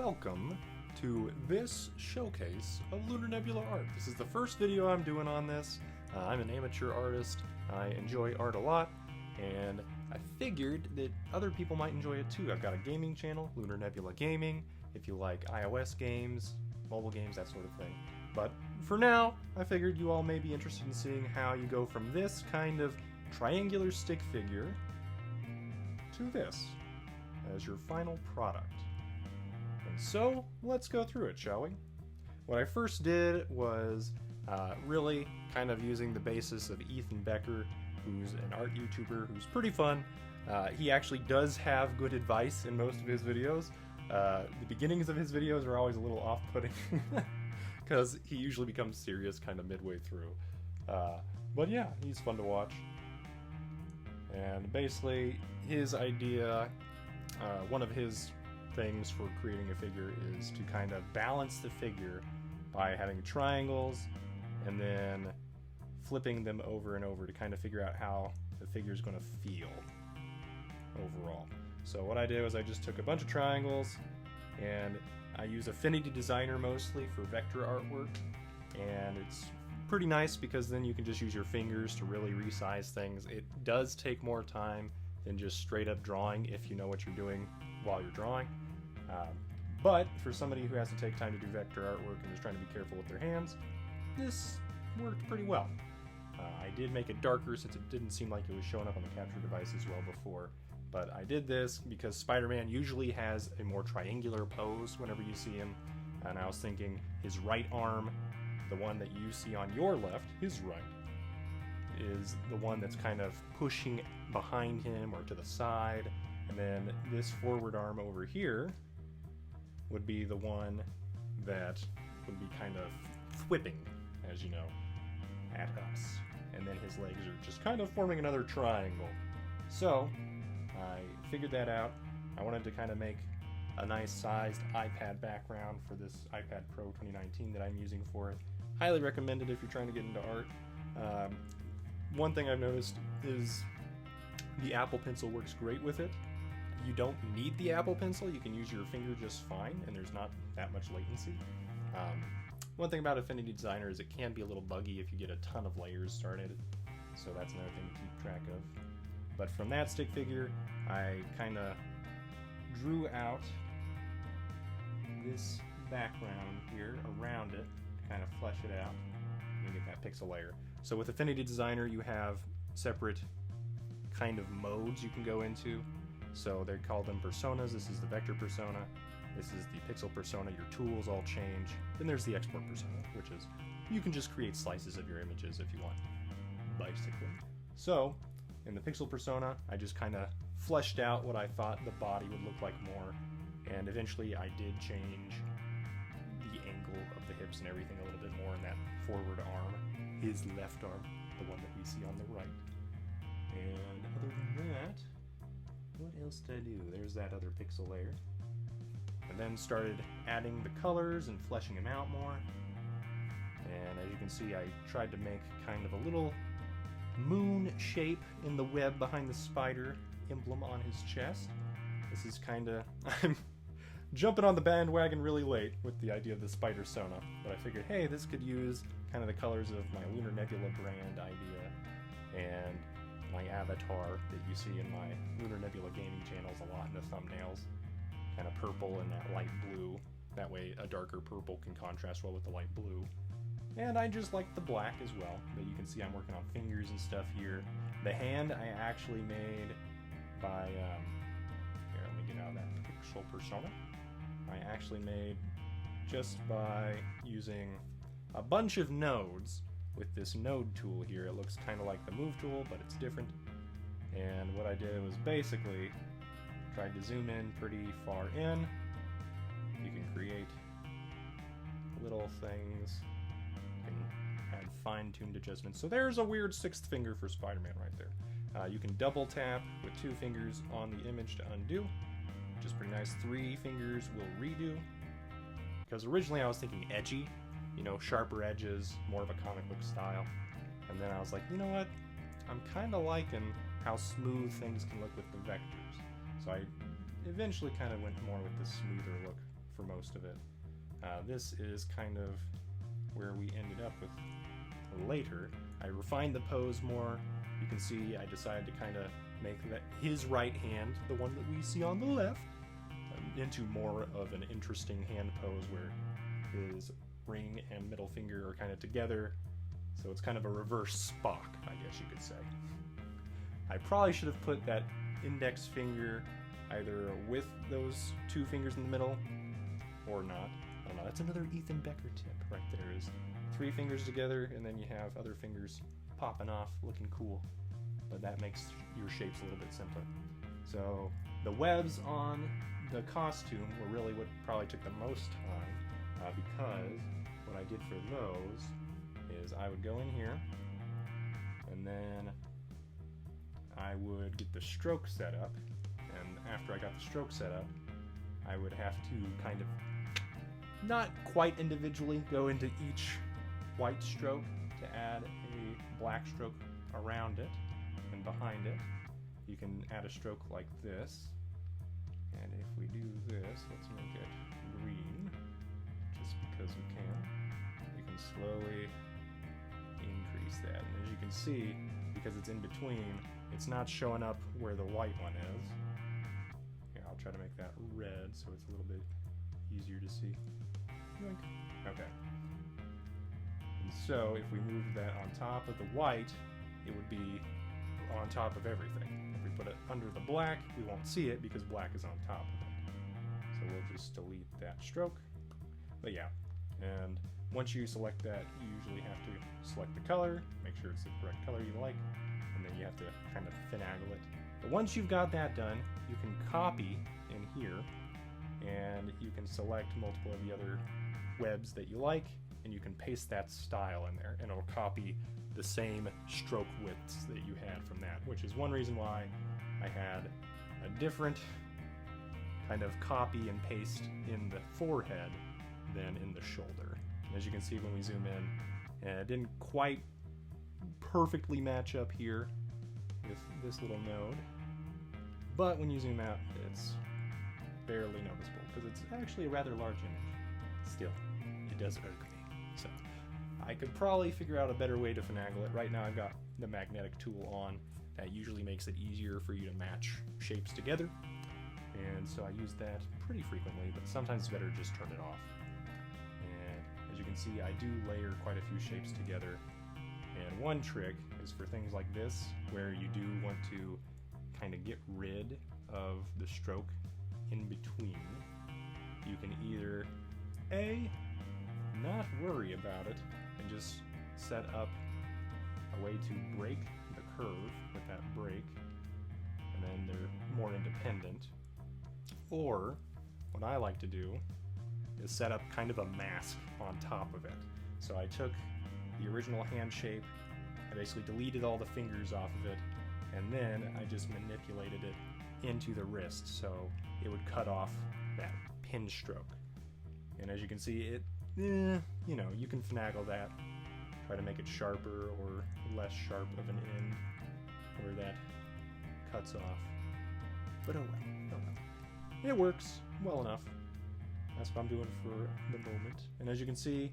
welcome to this showcase of Lunar Nebula Art. This is the first video I'm doing on this. I'm an amateur artist. I enjoy art a lot, and I figured that other people might enjoy it too. I've got a gaming channel, Lunar Nebula Gaming, if you like iOS games, mobile games, that sort of thing. But for now, I figured you all may be interested in seeing how you go from this kind of triangular stick figure to this as your final product. And so, let's go through it, shall we? What I first did was really kind of using the basis of Ethan Becker, who's an art YouTuber who's pretty fun. He actually does have good advice in most of his videos. The beginnings of his videos are always a little off-putting because he usually becomes serious kind of midway through. But yeah, he's fun to watch. And basically, his idea, one of his things for creating a figure is to kind of balance the figure by having triangles and then flipping them over and over to kind of figure out how the figure is going to feel overall. So what I did was I just took a bunch of triangles and I use Affinity Designer mostly for vector artwork, and it's pretty nice because then you can just use your fingers to really resize things. It does take more time than just straight up drawing if you know what you're doing while you're drawing. But for somebody who has to take time to do vector artwork and is trying to be careful with their hands, this worked pretty well. I did make it darker since it didn't seem like it was showing up on the capture device as well before. But I did this because Spider-Man usually has a more triangular pose whenever you see him. And I was thinking his right arm, the one that you see on your left, his right, is the one that's kind of pushing behind him or to the side. And then this forward arm over here would be the one that would be kind of whipping, as you know, at us. And then his legs are just kind of forming another triangle. So I figured that out. I wanted to kind of make a nice sized iPad background for this iPad Pro 2019 that I'm using for it. Highly recommended if you're trying to get into art. One thing I've noticed is the Apple Pencil works great with it. You don't need the Apple Pencil, you can use your finger just fine, and there's not that much latency. One thing about Affinity Designer is it can be a little buggy if you get a ton of layers started, so that's another thing to keep track of. But from that stick figure, I kind of drew out this background here around it to kind of flesh it out and get that pixel layer. So with Affinity Designer, you have separate kind of modes you can go into. So they call them personas. This is the vector persona. This is the pixel persona. Your tools all change. Then there's the export persona, which is you can just create slices of your images if you want, basically. So in the pixel persona, I just kind of fleshed out what I thought the body would look like more, and eventually I did change the angle of the hips and everything a little bit more in that forward arm, his left arm, the one that we see on the right. And other than that, what else did I do? There's that other pixel layer. And then started adding the colors and fleshing them out more. And as you can see, I tried to make kind of a little moon shape in the web behind the spider emblem on his chest. This is kind of... I'm jumping on the bandwagon really late with the idea of the Spidersona, but I figured, hey, this could use kind of the colors of my Lunar Nebula brand idea and my avatar that you see in my Lunar Nebula gaming channels a lot in the thumbnails. Kind of purple and that light blue. That way a darker purple can contrast well with the light blue. And I just like the black as well. But you can see I'm working on fingers and stuff here. The hand I actually made by, here, let me get out of that pixel persona. I actually made just by using a bunch of nodes with this node tool here. It looks kind of like the move tool, but it's different. And what I did was basically tried to zoom in pretty far in. You can create little things and add fine-tuned adjustments. So there's a weird sixth finger for Spider-Man right there. You can double tap with 2 fingers on the image to undo, which is pretty nice. 3 fingers will redo. Because originally I was thinking edgy, you know, sharper edges, more of a comic book style. And then I was like, you know what? I'm kind of liking how smooth things can look with the vectors. So I eventually kind of went more with the smoother look for most most of it. This is kind of where we ended up with later. I refined the pose more. You can see I decided to kind of make his right hand, the one that we see on the left, into more of an interesting hand pose where his ring and middle finger are kind of together. So it's kind of a reverse Spock, I guess you could say. I probably should have put that index finger either with those two fingers in the middle or not. I don't know. That's another Ethan Becker tip right there, is 3 fingers together and then you have other fingers popping off looking cool. But that makes your shapes a little bit simpler. So the webs on the costume were really what probably took the most time, because what I did for those is I would go in here and then I would get the stroke set up, and after I got the stroke set up I would have to kind of not quite individually go into each white stroke to add a black stroke around it and behind it. You can add a stroke like this, and if we do this, let's make it green just because we can. You can slowly increase that, and as you can see, because it's in between, it's not showing up where the white one is. Here, I'll try to make that red so it's a little bit easier to see. Yoink. Okay. And so if we move that on top of the white, it would be on top of everything. If we put it under the black, we won't see it because black is on top of it. So we'll just delete that stroke. But yeah, and once you select that, you usually have to select the color, make sure it's the correct color you like, and then you have to kind of finagle it. But once you've got that done, you can copy in here, and you can select multiple of the other webs that you like, and you can paste that style in there, and it'll copy the same stroke widths that you had from that, which is one reason why I had a different kind of copy and paste in the forehead than in the shoulder. And as you can see when we zoom in, it didn't quite perfectly match up here with this little node, but when you zoom out, it's barely noticeable because it's actually a rather large image. Still, it does irk me. So I could probably figure out a better way to finagle it. Right now I've got the magnetic tool on. That usually makes it easier for you to match shapes together, and so I use that pretty frequently, but sometimes it's better to just turn it off. And as you can see, I do layer quite a few shapes together, and one trick is for things like this, where you do want to kind of get rid of the stroke in between. You can either A, not worry about it and just set up a way to break the curve with that break, and then they're more independent. Or what I like to do is set up kind of a mask on top of it. So I took the original hand shape, I basically deleted all the fingers off of it, and then I just manipulated it into the wrist so it would cut off that pin stroke. And as you can see, it, you know, you can finagle that, try to make it sharper or less sharp of an end where that cuts off. But oh well. It works well enough. That's what I'm doing for the moment. And as you can see,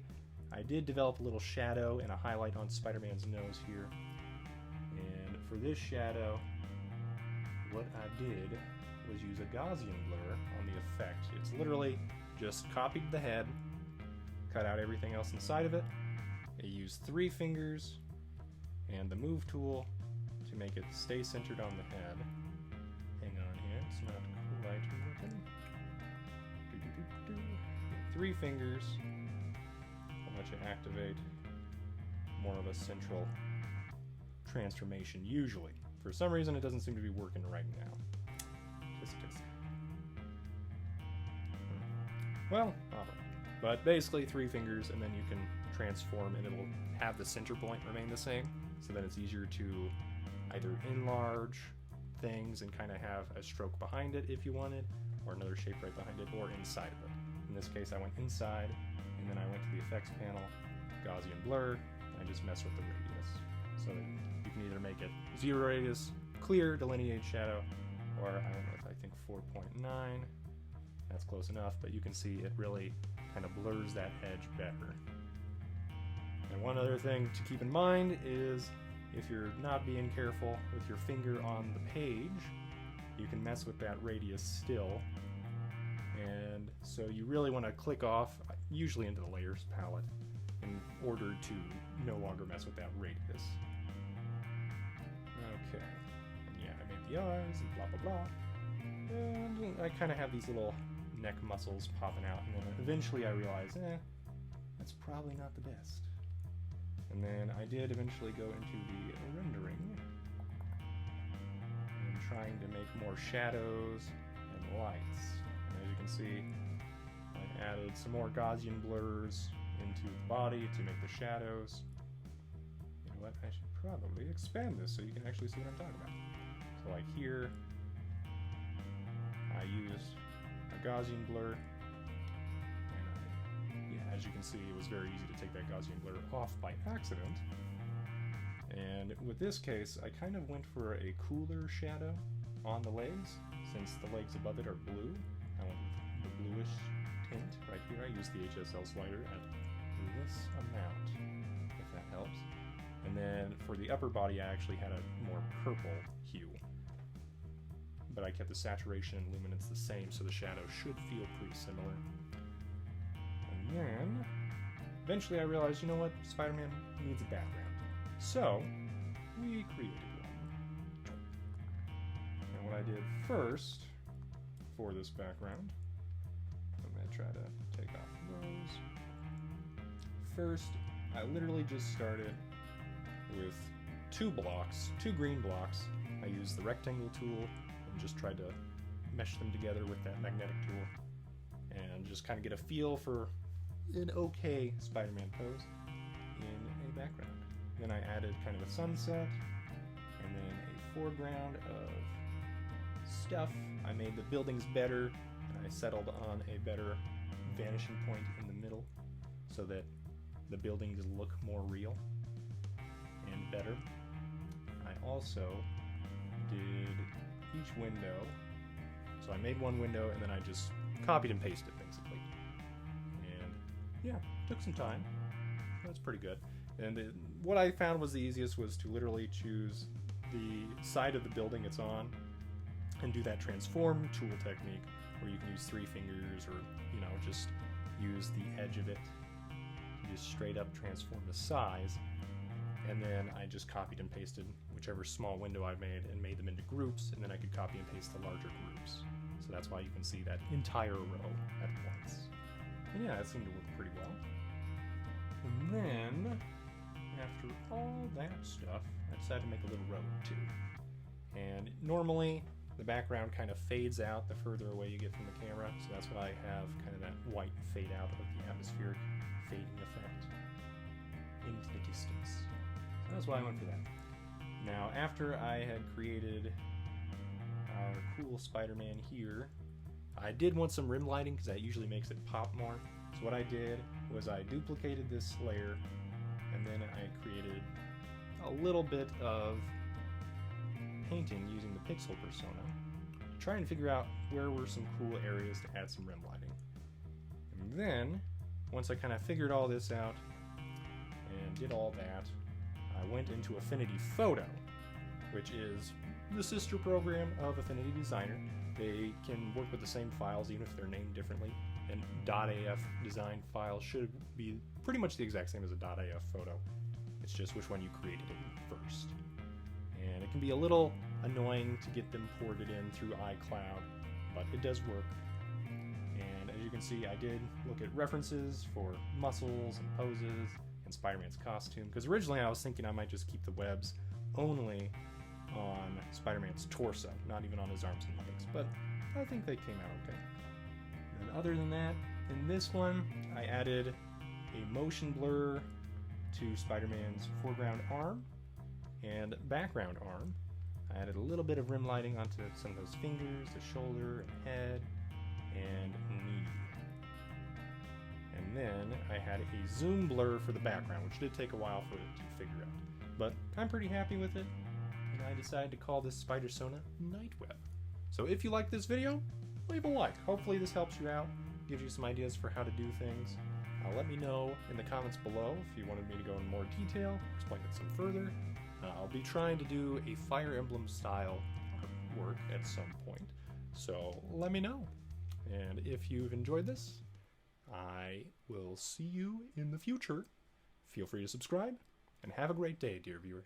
I did develop a little shadow and a highlight on Spider-Man's nose here. And for this shadow, what I did was use a Gaussian blur on the effect. It's literally just copied the head, cut out everything else inside of it. I used 3 fingers and the move tool to make it stay centered on the head. Hang on here, it's not quite working. 3 fingers. I'll let you activate more of a central transformation usually. For some reason it doesn't seem to be working right now. Just. Well, alright. But basically 3 fingers, and then you can transform and it'll have the center point remain the same, so then it's easier to either enlarge things and kind of have a stroke behind it if you wanted, or another shape right behind it, or inside of it. In this case I went inside, and then I went to the effects panel, Gaussian blur, and I just mess with the radius. So that you can either make it 0 radius, clear, delineate shadow, or I went with, I think, 4.9, That's close enough, but you can see it really kind of blurs that edge better. And one other thing to keep in mind is if you're not being careful with your finger on the page, you can mess with that radius still. And so you really want to click off, usually into the layers palette, in order to no longer mess with that radius. Okay, and yeah, I made the eyes and blah blah blah. And I kind of have these little neck muscles popping out, and then eventually I realized, that's probably not the best. And then I did eventually go into the rendering and trying to make more shadows and lights. And as you can see, I added some more Gaussian blurs into the body to make the shadows. You know what, I should probably expand this so you can actually see what I'm talking about. So like here, I used a Gaussian blur, and as you can see, it was very easy to take that Gaussian blur off by accident. And with this case, I kind of went for a cooler shadow on the legs, since the legs above it are blue. I went with the bluish tint right here. I used the HSL slider at this amount, if that helps. And then for the upper body, I actually had a more purple hue. But I kept the saturation and luminance the same, so the shadow should feel pretty similar. And then, eventually I realized, you know what, Spider-Man needs a background. So, we created one. And what I did first, for this background, I'm going to try to take off those. First, I literally just started with two green blocks. I used the rectangle tool and just tried to mesh them together with that magnetic tool and just kind of get a feel for an okay Spider-Man pose in a background. Then I added kind of a sunset and then a foreground of stuff. I made the buildings better and I settled on a better vanishing point in the middle so that the buildings look more real and better. I also did each window, so I made one window and then I just copied and pasted basically. And yeah, took some time. That's pretty good. And what I found was the easiest was to literally choose the side of the building it's on and do that transform tool technique where you can use 3 fingers or, you know, just use the edge of it to just straight up transform the size. And then I just copied and pasted whichever small window I made and made them into groups, and then I could copy and paste the larger groups. So that's why you can see that entire row at once. And yeah, it seemed to work pretty well. And then, after all that stuff, I decided to make a little road too. And normally, the background kind of fades out the further away you get from the camera, so that's why I have kind of that white fade out of the atmospheric fading effect into the distance. So that's why I went for that. Now, after I had created our cool Spider-Man here, I did want some rim lighting because that usually makes it pop more. So what I did was I duplicated this layer and then I created a little bit of painting using the pixel persona, trying to figure out where were some cool areas to add some rim lighting. And then, once I kind of figured all this out and did all that, I went into Affinity Photo, which is the sister program of Affinity Designer. They can work with the same files even if they're named differently, and .af design file should be pretty much the exact same as a .af photo. It's just which one you created it first. And it can be a little annoying to get them ported in through iCloud, but it does work. And as you can see, I did look at references for muscles and poses and Spider-Man's costume, because originally I was thinking I might just keep the webs only on Spider-Man's torso, not even on his arms and legs, but I think they came out okay. And other than that, in this one, I added a motion blur to Spider-Man's foreground arm and background arm. I added a little bit of rim lighting onto some of those fingers, the shoulder and head, and knee. And then I had a zoom blur for the background, which did take a while for it to figure out. But I'm pretty happy with it, and I decided to call this Spidersona Nightweb. So if you like this video, leave a like. Hopefully this helps you out, gives you some ideas for how to do things. Let me know in the comments below if you wanted me to go in more detail, explain it some further. I'll be trying to do a Fire Emblem style artwork at some point, so let me know. And if you've enjoyed this, I will see you in the future. Feel free to subscribe, and have a great day, dear viewer.